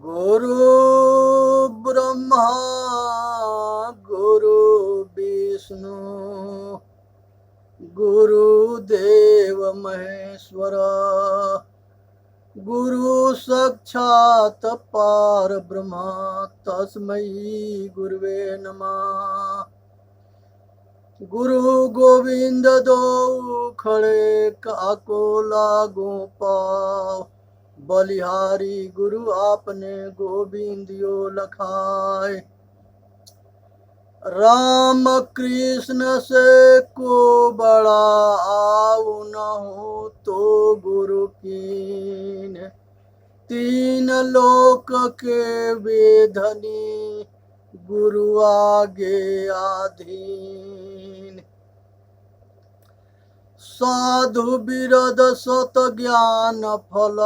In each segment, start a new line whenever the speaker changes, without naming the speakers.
गुरु ब्रह्मा गुरु विष्णु गुरुदेव महेश्वर गुरु साक्षात् पार ब्रह्म तस्मै गुरुवे नमः। गुरु गोविंद दो खड़े काको लागू पाव, बलिहारी गुरु आपने गोविंदियो लखाए। राम कृष्ण से को बड़ा आऊ न हो तो गुरु कीन, तीन लोक के वेधनी गुरु आगे आधीन। साधु बिरद सत ज्ञान फल,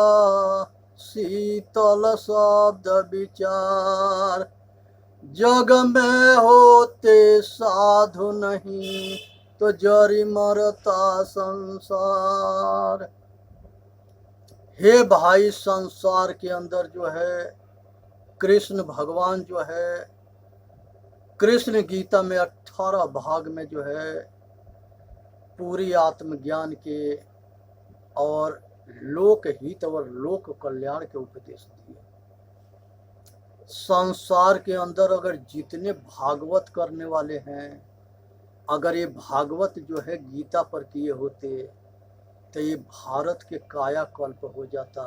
शीतल शब्द विचार। जग में होते साधु नहीं तो जरी मरता संसार। हे भाई, संसार के अंदर जो है कृष्ण भगवान जो है, कृष्ण गीता में 18 भाग में जो है पूरी आत्मज्ञान के और लोक हित और लोक कल्याण के उपदेश दिए। संसार के अंदर अगर जितने भागवत करने वाले हैं, अगर ये भागवत जो है गीता पर किए होते तो ये भारत के कायाकल्प हो जाता।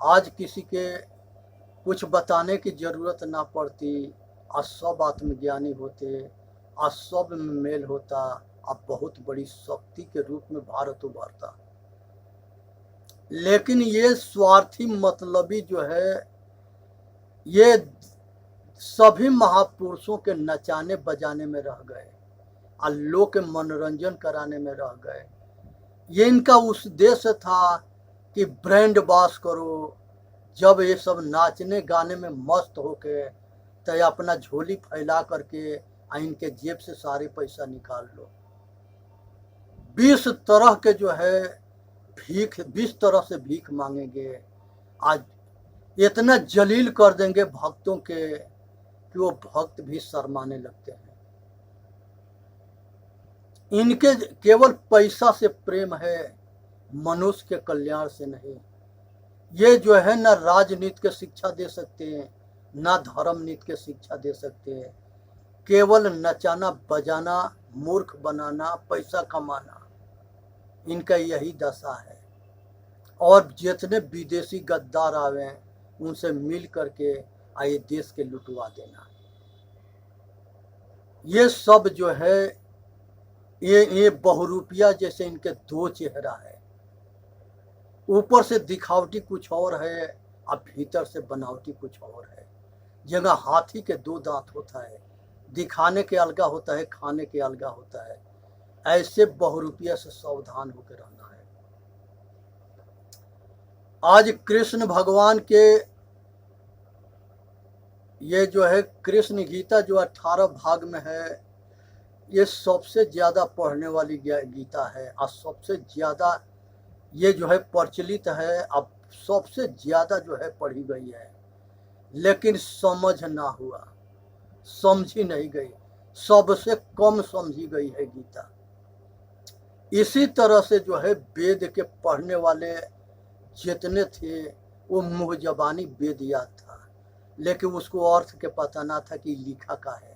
आज किसी के कुछ बताने की जरूरत ना पड़ती, आज सब आत्मज्ञानी होते, आज सब में मेल होता, अब बहुत बड़ी शक्ति के रूप में भारत उभरता। लेकिन ये स्वार्थी मतलबी जो है, ये सभी महापुरुषों के नचाने बजाने में रह गए, लोग के मनोरंजन कराने में रह गए। ये इनका उद्देश्य था कि ब्रांड बास करो। जब ये सब नाचने गाने में मस्त होके तो अपना झोली फैला करके इनके जेब से सारे पैसा निकाल लो। 20 तरह के जो है भीख, 20 तरह से भीख मांगेंगे। आज इतना जलील कर देंगे भक्तों के कि वो भक्त भी शर्माने लगते हैं। इनके केवल पैसा से प्रेम है, मनुष्य के कल्याण से नहीं। ये जो है ना राजनीति के शिक्षा दे सकते हैं, ना धर्म नीति के शिक्षा दे सकते हैं। केवल नचाना बजाना, मूर्ख बनाना, पैसा कमाना, इनका यही दशा है। और जितने विदेशी गद्दार आवे उनसे मिल करके आए देश के लुटवा देना। ये सब जो है ये बहुरूपिया जैसे इनके दो चेहरा है। ऊपर से दिखावटी कुछ और है, अब भीतर से बनावटी कुछ और है। जगह हाथी के 2 दांत होता है, दिखाने के अलगा होता है, खाने के अलगा होता है। ऐसे बहुरूपिया से सावधान होकर रहना है। आज कृष्ण भगवान के ये जो है कृष्ण गीता जो 18 भाग में है, ये सबसे ज्यादा पढ़ने वाली गीता है और सबसे ज्यादा ये जो है प्रचलित है। अब सबसे ज्यादा जो है पढ़ी गई है, लेकिन समझ ना हुआ, समझी नहीं गई, सबसे कम समझी गई है गीता। इसी तरह से जो है वेद के पढ़ने वाले जितने थे वो मुँह जबानी वेद याद था, लेकिन उसको अर्थ के पता ना था कि लिखा का है।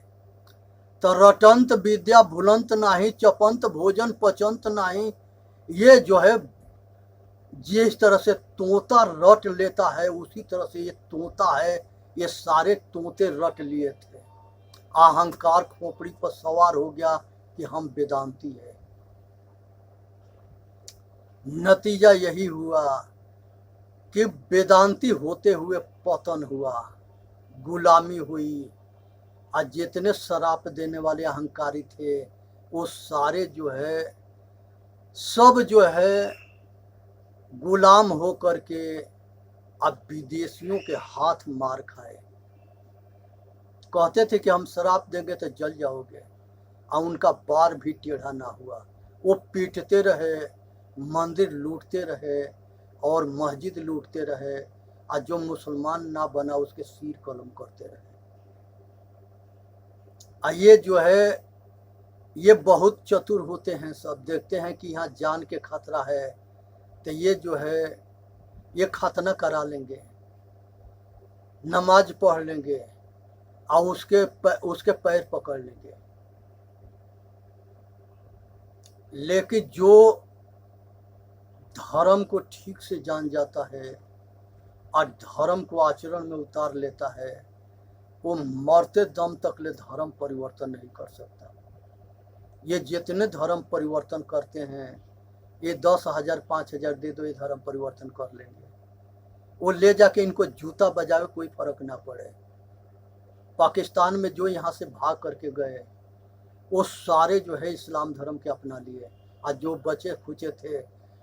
तो रटंत विद्या भूलंत नाही, चपंत भोजन पचंत नाही। ये जो है जिस तरह से तोता रट लेता है, उसी तरह से ये तोता है। ये सारे तोते रट लिए थे। अहंकार खोपड़ी पर सवार हो गया कि हम वेदांती है। नतीजा यही हुआ कि वेदांती होते हुए पतन हुआ, गुलामी हुई। आज जितने शराप देने वाले अहंकारी थे वो सारे जो है सब जो है गुलाम हो करके अब विदेशियों के हाथ मार खाए। कहते थे कि हम शराप देंगे तो जल जाओगे, और उनका बार भी टेढ़ा ना हुआ। वो पीटते रहे, मंदिर लूटते रहे और मस्जिद लूटते रहे और जो मुसलमान ना बना उसके सिर कलम करते रहे। ये जो है ये बहुत चतुर होते हैं, सब देखते हैं कि यहाँ जान के खतरा है तो ये जो है ये खतना करा लेंगे, नमाज पढ़ लेंगे और उसके पैर पकड़ लेंगे। लेकिन जो धर्म को ठीक से जान जाता है और धर्म को आचरण में उतार लेता है वो मरते दम तक ले धर्म परिवर्तन नहीं कर सकता। ये जितने धर्म परिवर्तन करते हैं ये 10,000 5,000 दे दो ये धर्म परिवर्तन कर लेंगे। वो ले जाके इनको जूता बजावे कोई फर्क ना पड़े। पाकिस्तान में जो यहाँ से भाग करके गए वो सारे जो है इस्लाम धर्म के अपना लिए और जो बचे खुचे थे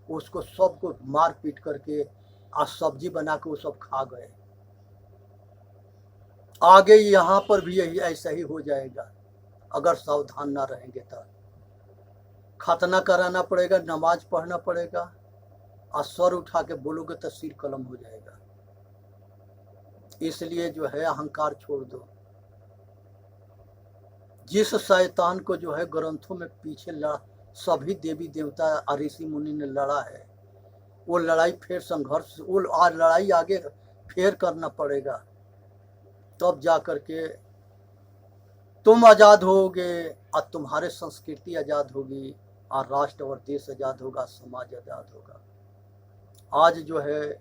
उसको सबको मार पीट करके आज सब्जी बना के वो सब खा गए। आगे यहाँ पर भी यही ऐसा ही हो जाएगा अगर सावधान ना रहेंगे तो। खतना कराना पड़ेगा, नमाज पढ़ना पड़ेगा और सर उठा के बोलोगे तो सिर कलम हो जाएगा। इसलिए जो है अहंकार छोड़ दो। जिस शैतान को जो है ग्रंथों में पीछे सभी देवी देवता ऋषि मुनि ने लड़ा है वो लड़ाई फिर संघर्ष वो लड़ाई आगे फिर करना पड़ेगा तब जा करके तुम आज़ाद होगे और तुम्हारे संस्कृति आज़ाद होगी और राष्ट्र और देश आज़ाद होगा, समाज आज़ाद होगा। आज जो है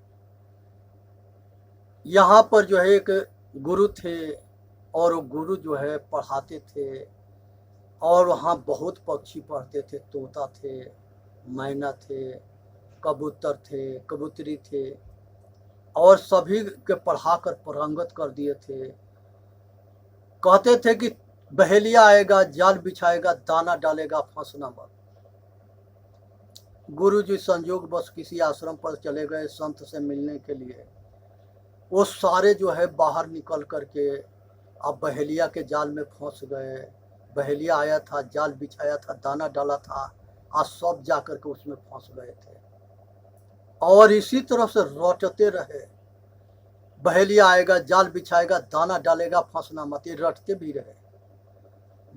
यहाँ पर जो है एक गुरु थे और वो गुरु जो है पढ़ाते थे और वहाँ बहुत पक्षी पढ़ते थे, तोता थे, मैना थे, कबूतर थे, कबूतरी थे और सभी के पढ़ाकर पारंगत कर दिए थे। कहते थे कि बहेलिया आएगा, जाल बिछाएगा, दाना डालेगा, फंसना मत। गुरु जी संयोग बस किसी आश्रम पर चले गए संत से मिलने के लिए। वो सारे जो है बाहर निकल करके अब बहेलिया के जाल में फंस गए। बहेलिया आया था, जाल बिछाया था, दाना डाला था, आज सब जा करके उसमें फंस गए थे और इसी तरह से रटते रहे। बहेलिया आएगा, जाल बिछाएगा, दाना डालेगा, फंसना मत, ये रटते भी रहे।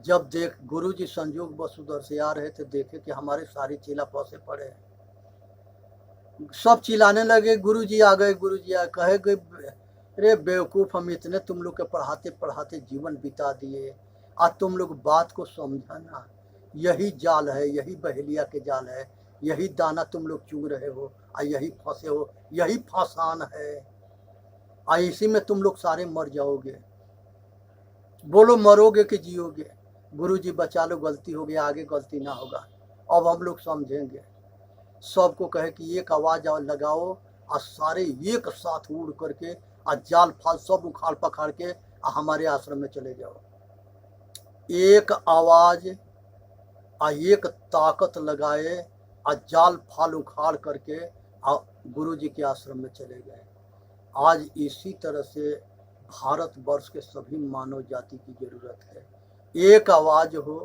जब देख गुरु जी संयोग बस उधर से आ रहे थे, देखे कि हमारे सारे चेला फंसे पड़े हैं। सब चिल्लाने लगे, गुरु जी आ गए, गुरु जी आ गए। कहे गए अरे बेवकूफ़, हम इतने तुम लोग के पढ़ाते पढ़ाते जीवन बिता दिए, आज तुम लोग बात को समझना। यही जाल है, यही बहेलिया के जाल है, यही दाना तुम लोग चुग रहे हो और यही फंसे हो, यही फासान है और इसी में तुम लोग सारे मर जाओगे। बोलो मरोगे कि जियोगे? गुरु जी बचा लो, गलती हो गई, आगे गलती ना होगा, अब हम लोग समझेंगे। सबको कहे कि एक आवाज़ लगाओ और सारे एक साथ उड़ करके और जाल फाल सब उखाड़ पखाड़ के हमारे आश्रम में चले जाओ। एक आवाज़ और एक ताकत लगाए और जाल फाल उखाड़ करके गुरु जी के आश्रम में चले गए। आज इसी तरह से भारतवर्ष के सभी मानव जाति की जरूरत है। एक आवाज़ हो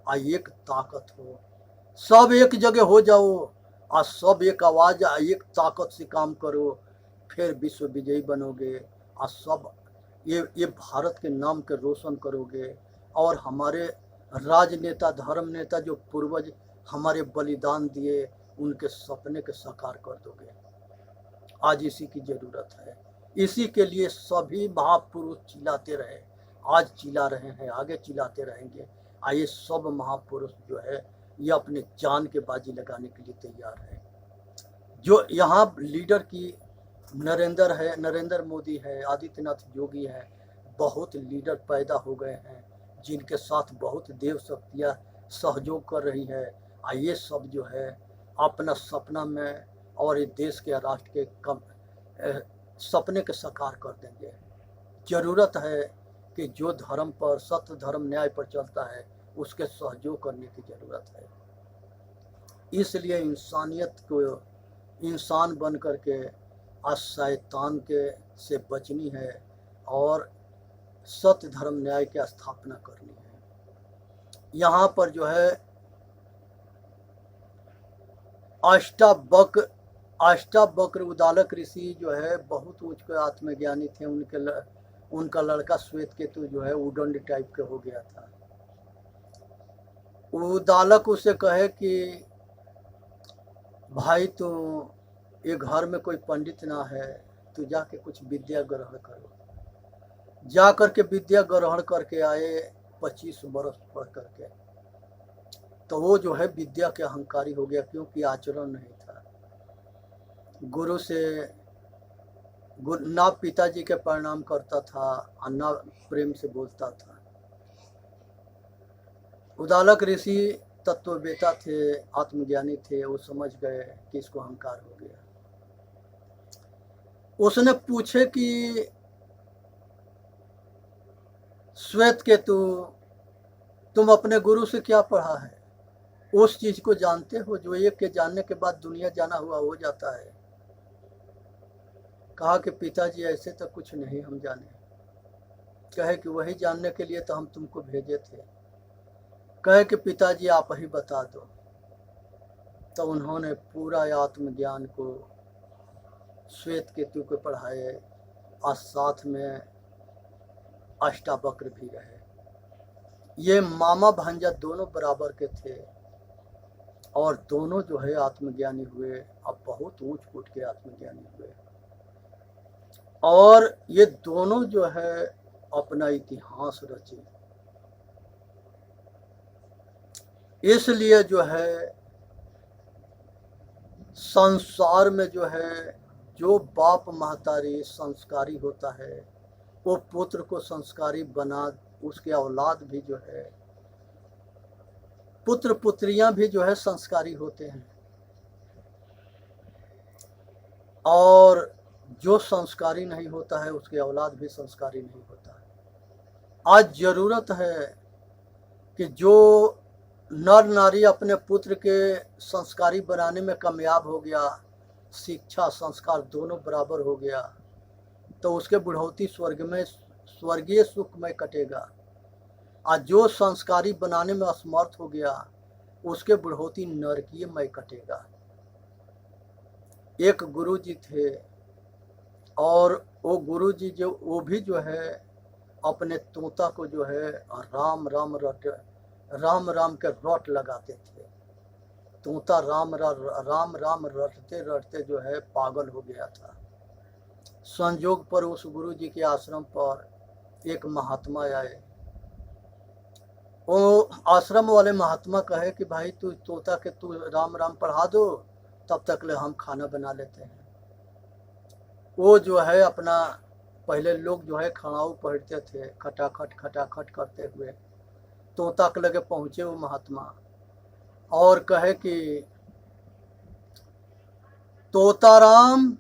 और एक ताकत हो, सब एक जगह हो जाओ और सब एक आवाज़ और एक ताकत से काम करो, फिर विश्व विजयी बनोगे और सब ये भारत के नाम के रोशन करोगे और हमारे राजनेता धर्म नेता जो पूर्वज हमारे बलिदान दिए उनके सपने के साकार कर दोगे। आज इसी की ज़रूरत है। इसी के लिए सभी महापुरुष चिल्लाते रहे, आज चिल्ला रहे हैं, आगे चिल्लाते रहेंगे। आइए सब महापुरुष जो है ये अपने जान के बाजी लगाने के लिए तैयार है। जो यहाँ लीडर की नरेंद्र है, नरेंद्र मोदी है, आदित्यनाथ योगी है, बहुत लीडर पैदा हो गए हैं जिनके साथ बहुत देव शक्तियाँ सहयोग कर रही है। ये सब जो है अपना सपना में और इस देश के राष्ट्र के सपने के साकार कर देंगे। जरूरत है कि जो धर्म पर, सत्य धर्म न्याय पर चलता है उसके सहयोग करने की ज़रूरत है। इसलिए इंसानियत को इंसान बन करके आज शैतान के से बचनी है और सत्य धर्म न्याय की स्थापना करनी है। यहाँ पर जो है अष्टावक्र अष्टावक्र उदालक ऋषि जो है बहुत उच्च के आत्मज्ञानी थे। उनका लड़का श्वेत केतु जो है उदंड टाइप के हो गया था। उदालक उसे कहे कि भाई तू ये घर में कोई पंडित ना है, तू जाके कुछ विद्या ग्रहण करो। जा करके विद्या ग्रहण करके आए 25 वर्ष पढ़ करके, तो वो जो है विद्या के अहंकारी हो गया, क्योंकि आचरण नहीं था। गुरु से ना पिताजी के प्रणाम करता था और ना प्रेम से बोलता था। उदालक ऋषि तत्ववेता थे, आत्मज्ञानी थे, वो समझ गए कि इसको अहंकार हो गया। उसने पूछे कि श्वेत केतु, तुम अपने गुरु से क्या पढ़ा है? उस चीज को जानते हो जो एक के जानने के बाद दुनिया जाना हुआ हो जाता है। कहा कि पिताजी ऐसे तो कुछ नहीं हम जाने। कहे कि वही जानने के लिए तो हम तुमको भेजे थे। कहे कि पिताजी आप ही बता दो। तो उन्होंने पूरा आत्मज्ञान को श्वेत केतु को पढ़ाए और साथ में अष्टावक्र भी रहे। ये मामा भांजा दोनों बराबर के थे और दोनों जो है आत्मज्ञानी हुए, अब बहुत ऊंच कूट के आत्मज्ञानी हुए। और ये दोनों जो है अपना इतिहास रचे। इसलिए जो है संसार में जो है जो बाप महतारी संस्कारी होता है, वो पुत्र को संस्कारी बना, उसके औलाद भी जो है, पुत्र पुत्रियां भी जो है संस्कारी होते हैं। और जो संस्कारी नहीं होता है उसके औलाद भी संस्कारी नहीं होता है। आज जरूरत है कि जो नर नारी अपने पुत्र के संस्कारी बनाने में कामयाब हो गया, शिक्षा संस्कार दोनों बराबर हो गया, तो उसके बुढ़ौती स्वर्गीय सुख में कटेगा। आज जो संस्कारी बनाने में असमर्थ हो गया, उसके बुढ़ौती नरकीय में कटेगा। एक गुरुजी थे और वो गुरुजी वो भी जो है अपने तोता को जो है राम राम के रट लगाते थे। तोता राम राम रटते रटते जो है पागल हो गया था। संयोग पर उस गुरुजी के आश्रम पर एक महात्मा आए। वो आश्रम वाले महात्मा कहे कि भाई तू तोता के तू राम राम पढ़ा दो, तब तक ले हम खाना बना लेते हैं। वो जो है अपना, पहले लोग जो है खड़ाऊ पढ़ते थे, खटाखट करते हुए तोता के लगे पहुँचे वो महात्मा और कहे कि तोता राम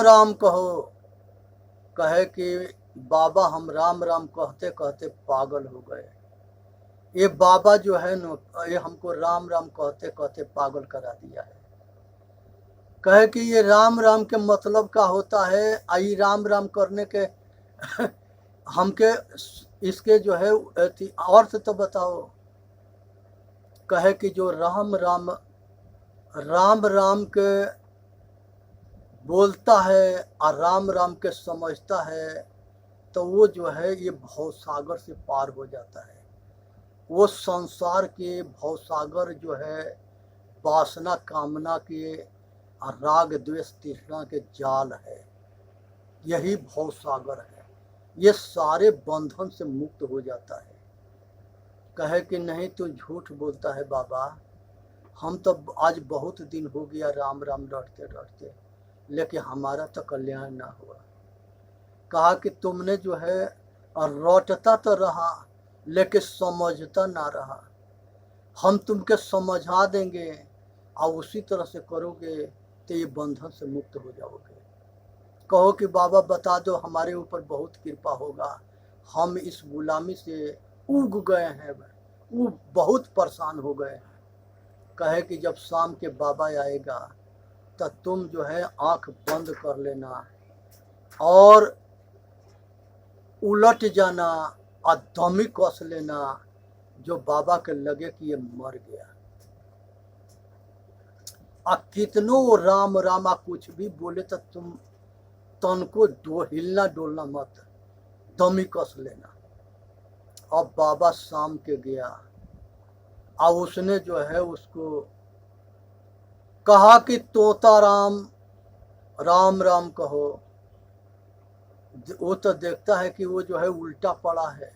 राम कहो। कहे कि बाबा हम राम राम कहते कहते पागल हो गए। ये बाबा जो है न, ये हमको राम राम कहते कहते पागल करा दिया है। कहे कि ये राम राम के मतलब का होता है, आई राम राम करने के हमके इसके जो है अर्थ तो बताओ। कहे कि जो राम राम के बोलता है और राम राम के समझता है, तो वो जो है ये भवसागर से पार हो जाता है। वो संसार के भवसागर जो है वासना कामना के और राग द्वेष तृष्णा के जाल है, यही भवसागर है। ये सारे बंधन से मुक्त हो जाता है। कहे कि नहीं तू झूठ बोलता है बाबा, हम तो आज बहुत दिन हो गया राम राम रटते रटते, लेकिन हमारा तो कल्याण ना हुआ। कहा कि तुमने जो है रटता तो रहा लेकिन समझता ना रहा। हम तुमके समझा देंगे और उसी तरह से करोगे तो ये बंधन से मुक्त हो जाओगे। कहो कि बाबा बता दो, हमारे ऊपर बहुत कृपा होगा, हम इस गुलामी से उग गए हैं, वो बहुत परेशान हो गए हैं। कहे कि जब शाम के बाबा आएगा तो तुम जो है आंख बंद कर लेना और उलट जाना और दमी कस लेना, जो बाबा के लगे कि ये मर गया। आ कितनो वो राम राम आ कुछ भी बोले तो तुम तन को हिलना डोलना मत, दमी कस लेना। अब बाबा शाम के गया, अब उसने जो है उसको कहा कि तोता राम राम राम कहो। वो तो देखता है कि वो जो है उल्टा पड़ा है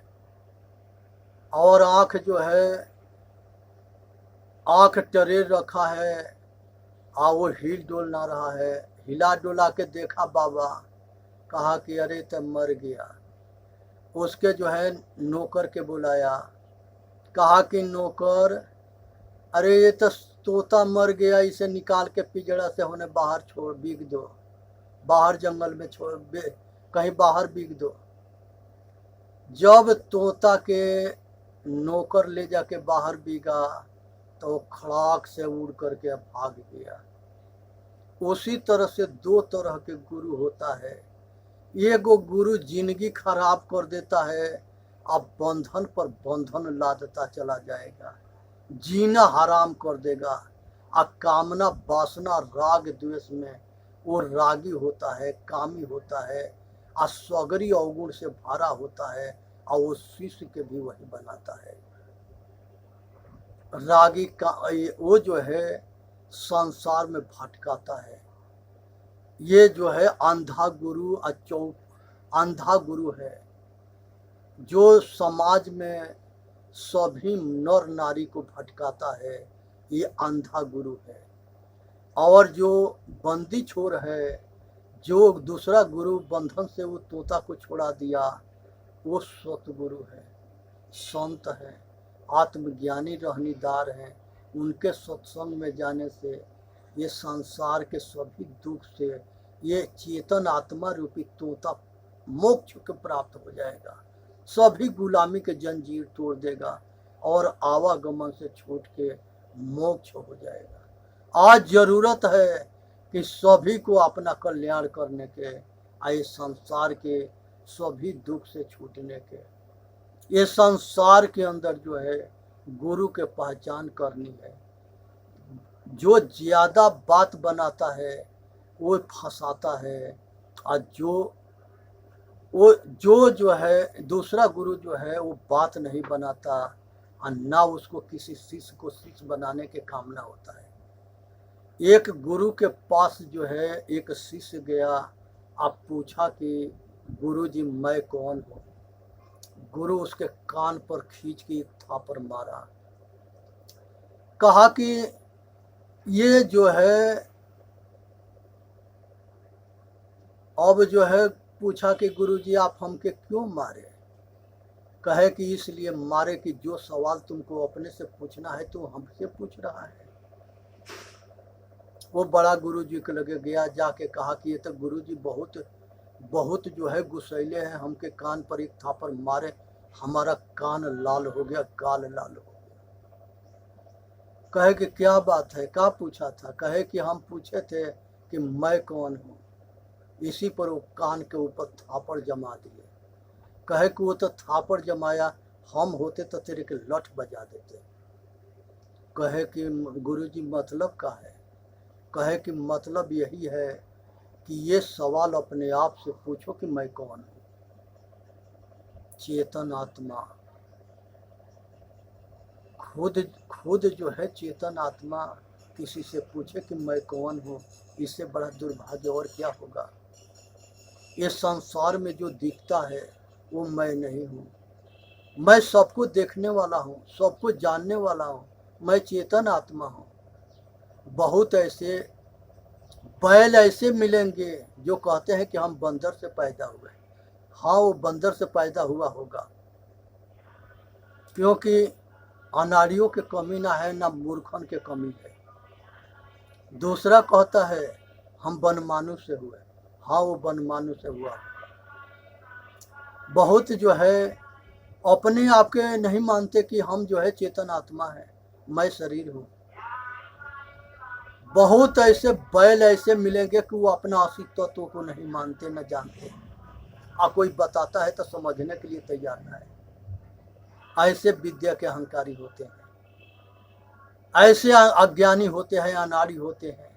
और आंख जो है आंख टरेर रखा है, वो हिल डोल ना रहा है। हिला डोला के देखा बाबा, कहा कि अरे तो मर गया। उसके जो है नौकर के बुलाया, कहा कि नौकर, अरे ये तो तोता मर गया, इसे निकाल के पिंजड़ा से होने बाहर छोड़ बिक दो, बाहर जंगल में छोड़ कहीं बाहर बिक दो। जब तोता के नौकर ले जाके बाहर बिका तो खड़ाक से उड़ करके भाग गया। उसी तरह से दो तरह के गुरु होता है। एगो गुरु जिंदगी खराब कर देता है, अब बंधन पर बंधन लादता चला जाएगा, जीना हराम कर देगा। कामना वासना राग द्वेष में वो रागी होता है, कामी होता है, स्वगरी अवगुण से भरा होता है, और वो शिष्य के भी वही बनाता है। रागी का वो जो है संसार में भटकाता है। ये जो है अंधा गुरु अंधा गुरु है, जो समाज में सभी नर नारी को भटकाता है, ये अंधा गुरु है। और जो बंदी छोर है, जो दूसरा गुरु बंधन से वो तोता को छोड़ा दिया, वो सतगुरु है, संत है, आत्मज्ञानी रहनीदार हैं। उनके सत्संग में जाने से ये संसार के सभी दुख से ये चेतन आत्मा रूपी तोता मोक्ष को प्राप्त हो जाएगा, सभी गुलामी के जंजीर तोड़ देगा और आवागमन से छूट के मोक्ष हो जाएगा। आज जरूरत है कि सभी को अपना कल्याण करने के, आए संसार के सभी दुख से छूटने के। ये संसार के अंदर जो है गुरु के पहचान करनी है। जो ज्यादा बात बनाता है वो फंसाता है, और जो है दूसरा गुरु जो है वो बात नहीं बनाता, और ना उसको किसी शिष्य को शिष्य बनाने के कामना होता है। एक गुरु के पास जो है एक शिष्य गया, आप पूछा कि गुरु जी मैं कौन हूँ। गुरु उसके कान पर खींच के एक थापर मारा, कहा कि ये जो है, अब जो है पूछा कि गुरु जी आप हमके क्यों मारे। कहे कि इसलिए मारे कि जो सवाल तुमको अपने से पूछना है तो हमसे पूछ रहा है। वो बड़ा गुरु जी के लगे गया, जाके कहा कि ये तो गुरु जी बहुत जो है गुस्सैले हैं, हमके कान पर एक थापर मारे, हमारा कान लाल हो गया, गाल लाल हो गया। कहे कि क्या बात है, क्या पूछा था। कहे कि हम पूछे थे कि मैं कौन हूँ, इसी पर वो कान के ऊपर थापड़ जमा दिए। कहे कि वो तो थापड़ जमाया, हम होते तो तेरे के लठ बजा देते। कहे कि गुरुजी मतलब क्या है। कहे कि मतलब यही है कि ये सवाल अपने आप से पूछो कि मैं कौन हूँ। चेतन आत्मा खुद जो है चेतन आत्मा किसी से पूछे कि मैं कौन हूँ, इससे बड़ा दुर्भाग्य और क्या होगा। ये संसार में जो दिखता है वो मैं नहीं हूँ। मैं सबको देखने वाला हूँ, सबको जानने वाला हूँ, मैं चेतन आत्मा हूँ। बहुत ऐसे बैल ऐसे मिलेंगे जो कहते हैं कि हम बंदर से पैदा हुए। हाँ, वो बंदर से पैदा हुआ होगा, क्योंकि अनाड़ियों की कमी ना है, ना मूर्खन की कमी है। दूसरा कहता है हम बनमानु से हुए। हाँ, वो बनमानु से हुआ। बहुत जो है अपने आप के नहीं मानते कि हम जो है चेतन आत्मा है, मैं शरीर हूँ। बहुत ऐसे बैल ऐसे मिलेंगे कि वो अपना अस्तित्व को नहीं मानते, न जानते, और कोई बताता है तो समझने के लिए तैयार न है। ऐसे विद्या के अहंकारी होते हैं। ऐसे अज्ञानी होते हैं, अनाड़ी होते हैं।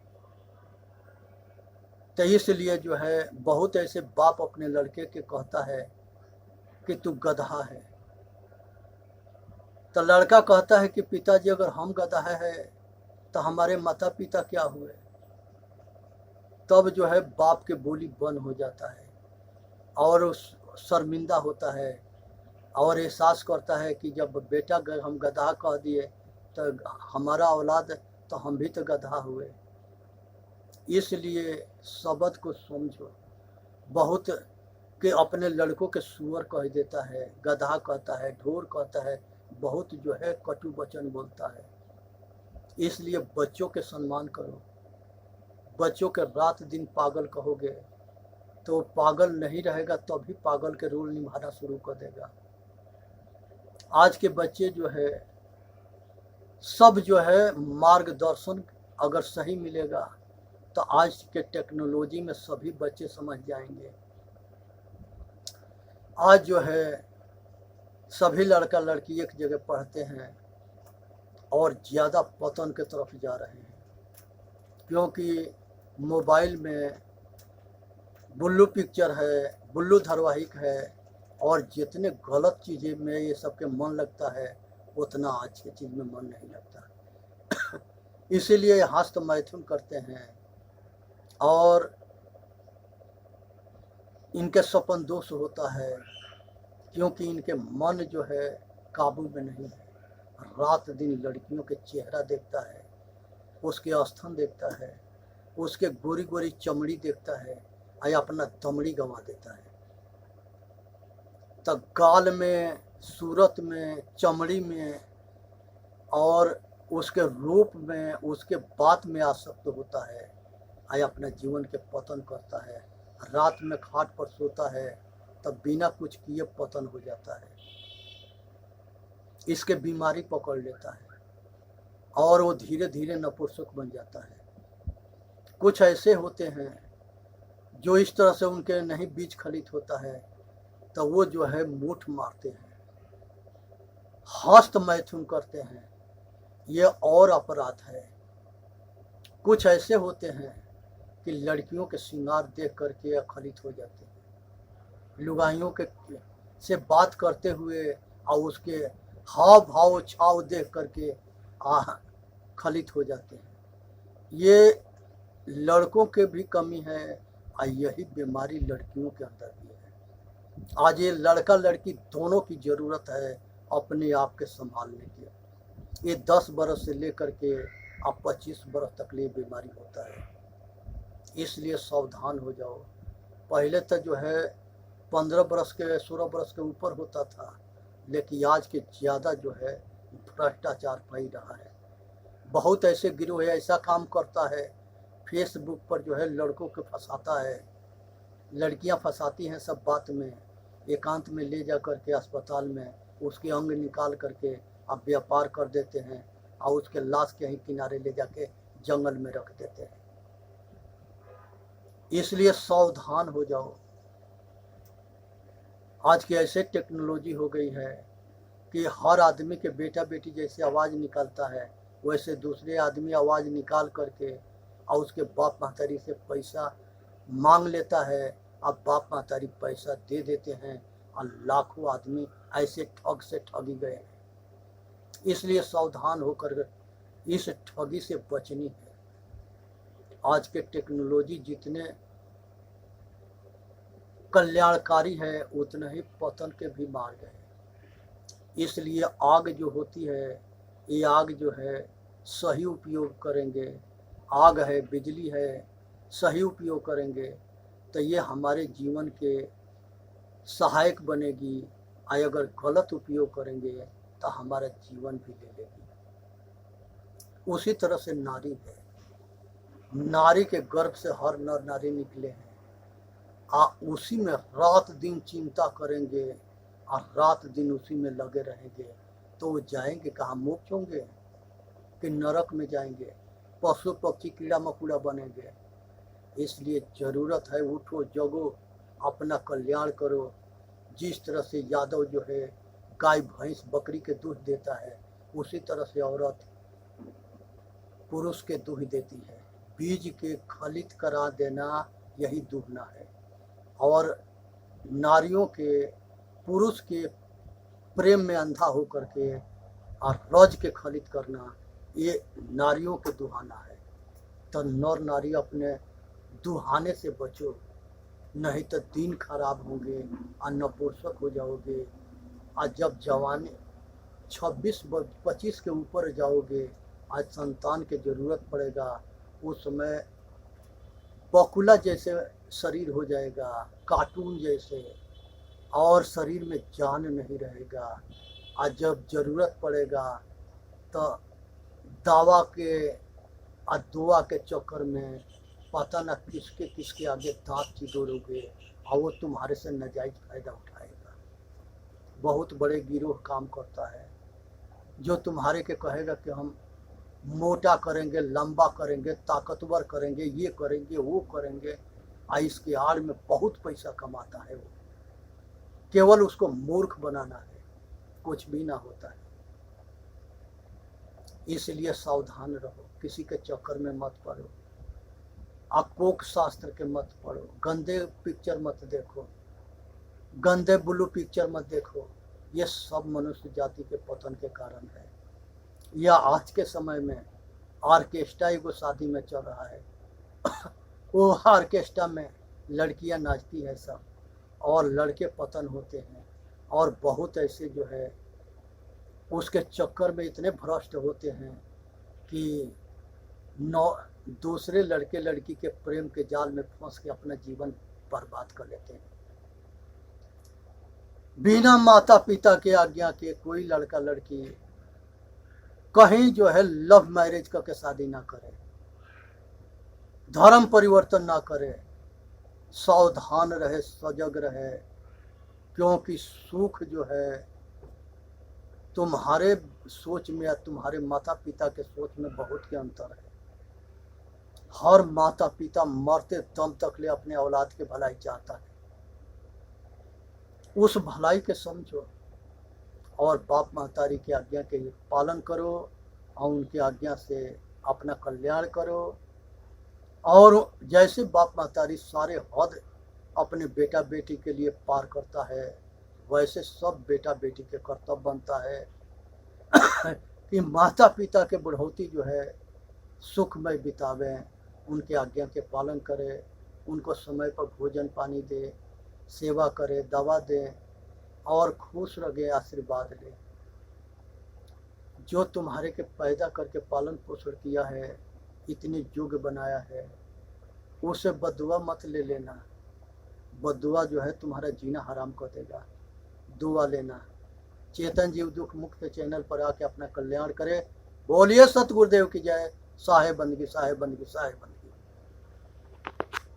तो इसलिए जो है बहुत ऐसे बाप अपने लड़के के कहता है कि तू गधा है। तो लड़का कहता है कि पिताजी अगर हम गधा है तो हमारे माता पिता क्या हुए। तब जो है बाप के बोली बंद हो जाता है और शर्मिंदा होता है और एहसास करता है कि जब बेटा हम गधा कह दिए तो हमारा औलाद तो हम भी तो गधा हुए। इसलिए शब्द को समझो। बहुत के अपने लड़कों के सुअर कह देता है, गधा कहता है, ढोर कहता है, बहुत जो है कटु वचन बोलता है। इसलिए बच्चों के सम्मान करो। बच्चों के रात दिन पागल कहोगे तो पागल नहीं रहेगा, तभी पागल के रोल निभाना शुरू कर देगा। आज के बच्चे जो है सब जो है मार्गदर्शन अगर सही मिलेगा तो आज के टेक्नोलॉजी में सभी बच्चे समझ जाएंगे। आज जो है सभी लड़का लड़की एक जगह पढ़ते हैं और ज़्यादा पतन के तरफ जा रहे हैं, क्योंकि मोबाइल में बुल्लू पिक्चर है, बुल्लू धारावाहिक है और जितने गलत चीज़ें में ये सबके मन लगता है उतना अच्छी चीज़ में मन नहीं लगता। इसीलिए हस्त मैथुन करते हैं और इनके सपन दोष होता है, क्योंकि इनके मन जो है काबू में नहीं है। रात दिन लड़कियों के चेहरा देखता है, उसके स्तन देखता है, उसके गोरी गोरी चमड़ी देखता है, या अपना दमड़ी गंवा देता है। तब गाल में, सूरत में, चमड़ी में और उसके रूप में, उसके बात में आसक्त होता है, या अपना जीवन के पतन करता है। रात में खाट पर सोता है तब बिना कुछ किए पतन हो जाता है। इसके बीमारी पकड़ लेता है और वो धीरे धीरे नपुंसक बन जाता है। कुछ ऐसे होते हैं जो इस तरह से उनके नहीं बीज खलित होता है तो वो जो है मूठ मारते हैं, हस्त मैथुन करते हैं। ये और अपराध है। कुछ ऐसे होते हैं कि लड़कियों के श्रृंगार देख करके अखलित हो जाते हैं, लुगाइयों के से बात करते हुए और उसके हाव भाव छाव देख करके खलित हो जाते हैं। ये लड़कों के भी कमी है और यही बीमारी लड़कियों के अंदर भी है। आज ये लड़का लड़की दोनों की ज़रूरत है अपने आप के संभालने की। ये 10 बरस से लेकर के अब 25 बरस तक ये बीमारी होता है। इसलिए सावधान हो जाओ। पहले तो जो है 15 बरस के 16 बरस के ऊपर होता था, लेकिन आज के ज़्यादा जो है भ्रष्टाचार फैल रहा है। बहुत ऐसे गिरोह है ऐसा काम करता है, फेसबुक पर जो है लड़कों को फंसाता है, लड़कियां फंसाती हैं सब बात में, एकांत में ले जा करके अस्पताल में उसके अंग निकाल करके अब व्यापार कर देते हैं और उसके लाश के ही किनारे ले जाके जंगल में रख देते हैं। इसलिए सावधान हो जाओ। आज की ऐसे टेक्नोलॉजी हो गई है कि हर आदमी के बेटा बेटी जैसे आवाज़ निकालता है वैसे दूसरे आदमी आवाज़ निकाल करके और उसके बाप महतारी से पैसा मांग लेता है। अब बाप महतारी पैसा दे देते हैं और लाखों आदमी ऐसे ठग से ठगी गए हैं। इसलिए सावधान होकर इस ठगी से बचनी है। आज के टेक्नोलॉजी जितने कल्याणकारी है उतने ही पतन के भी मार्ग है। इसलिए आग जो होती है, ये आग जो है सही उपयोग करेंगे, आग है, बिजली है, सही उपयोग करेंगे तो ये हमारे जीवन के सहायक बनेगी। अगर गलत उपयोग करेंगे तो हमारा जीवन भी ले लेगी। उसी तरह से नारी है, नारी के गर्भ से हर नर नारी निकले हैं। उसी में रात दिन चिंता करेंगे और रात दिन उसी में लगे रहेंगे तो वो जाएंगे कहाँ? मोक्ष होंगे कि नरक में जाएंगे, पशु पक्षी कीड़ा मकोड़ा बनेंगे। इसलिए ज़रूरत है उठो जगो, अपना कल्याण करो। जिस तरह से यादव जो है गाय भैंस बकरी के दूध देता है, उसी तरह से औरत पुरुष के दूह देती है। बीज के खलित करा देना यही दूहना है। और नारियों के पुरुष के प्रेम में अंधा होकर के और रज के खलित करना, ये नारियों के दुहाना है। तो नर नारी अपने दुहाने से बचो, नहीं तो दिन खराब होंगे और नपुंसक हो जाओगे। और जब जवानी 26-25 के ऊपर जाओगे, आज संतान की जरूरत पड़ेगा, उस समय बकुला जैसे शरीर हो जाएगा, कार्टून जैसे, और शरीर में जान नहीं रहेगा। आज जब जरूरत पड़ेगा तो दावा के और दुआ के चक्कर में पता न किसके किसके आगे दांत चिदोरोगे और वो तुम्हारे से नाजायज फायदा उठाएगा। बहुत बड़े गिरोह काम करता है जो तुम्हारे के कहेगा कि हम मोटा करेंगे, लंबा करेंगे, ताकतवर करेंगे, ये करेंगे, वो करेंगे, और इसके आड़ में बहुत पैसा कमाता है। वो केवल उसको मूर्ख बनाना है, कुछ भी ना होता है। इसलिए सावधान रहो, किसी के चक्कर में मत पड़ो, अकोक शास्त्र के मत पढ़ो, गंदे पिक्चर मत देखो, गंदे ब्लू पिक्चर मत देखो। ये सब मनुष्य जाति के पतन के कारण है। या आज के समय में ऑर्केस्ट्रा एगो शादी में चल रहा है वो ऑर्केस्ट्रा में लड़कियां नाचती है सब, और लड़के पतन होते हैं। और बहुत ऐसे जो है उसके चक्कर में इतने भ्रष्ट होते हैं कि दूसरे लड़के लड़की के प्रेम के जाल में फंस के अपना जीवन बर्बाद कर लेते हैं। बिना माता पिता के आज्ञा के कोई लड़का लड़की कहीं जो है लव मैरिज करके शादी ना करे, धर्म परिवर्तन ना करे, सावधान रहे, सजग रहे, क्योंकि सुख जो है तुम्हारे सोच में या तुम्हारे माता पिता के सोच में बहुत के अंतर है। हर माता पिता मरते दम तक ले अपने औलाद के भलाई चाहता है। उस भलाई के समझो और बाप महतारी की आज्ञा के पालन करो और उनकी आज्ञा से अपना कल्याण करो। और जैसे बाप महतारी सारे हद अपने बेटा बेटी के लिए पार करता है, वैसे सब बेटा बेटी के कर्तव्य बनता है कि माता पिता के बुढ़ौती जो है सुखमय बितावें, उनके आज्ञा के पालन करें, उनको समय पर भोजन पानी दे, सेवा करे, दवा दे और खुश रहे, आशीर्वाद ले। जो तुम्हारे के पैदा करके पालन पोषण किया है, इतनी युग बनाया है, उसे बदुआ मत ले लेना। बदुआ जो है तुम्हारा जीना हराम कर देगा। दुआ लेना। चेतन जीव दुख मुक्त चैनल पर आके अपना कल्याण करे। बोलिए सतगुरुदेव की जय। साहेब बंदगी, साहेब बंदगी, साहेब बंदगी।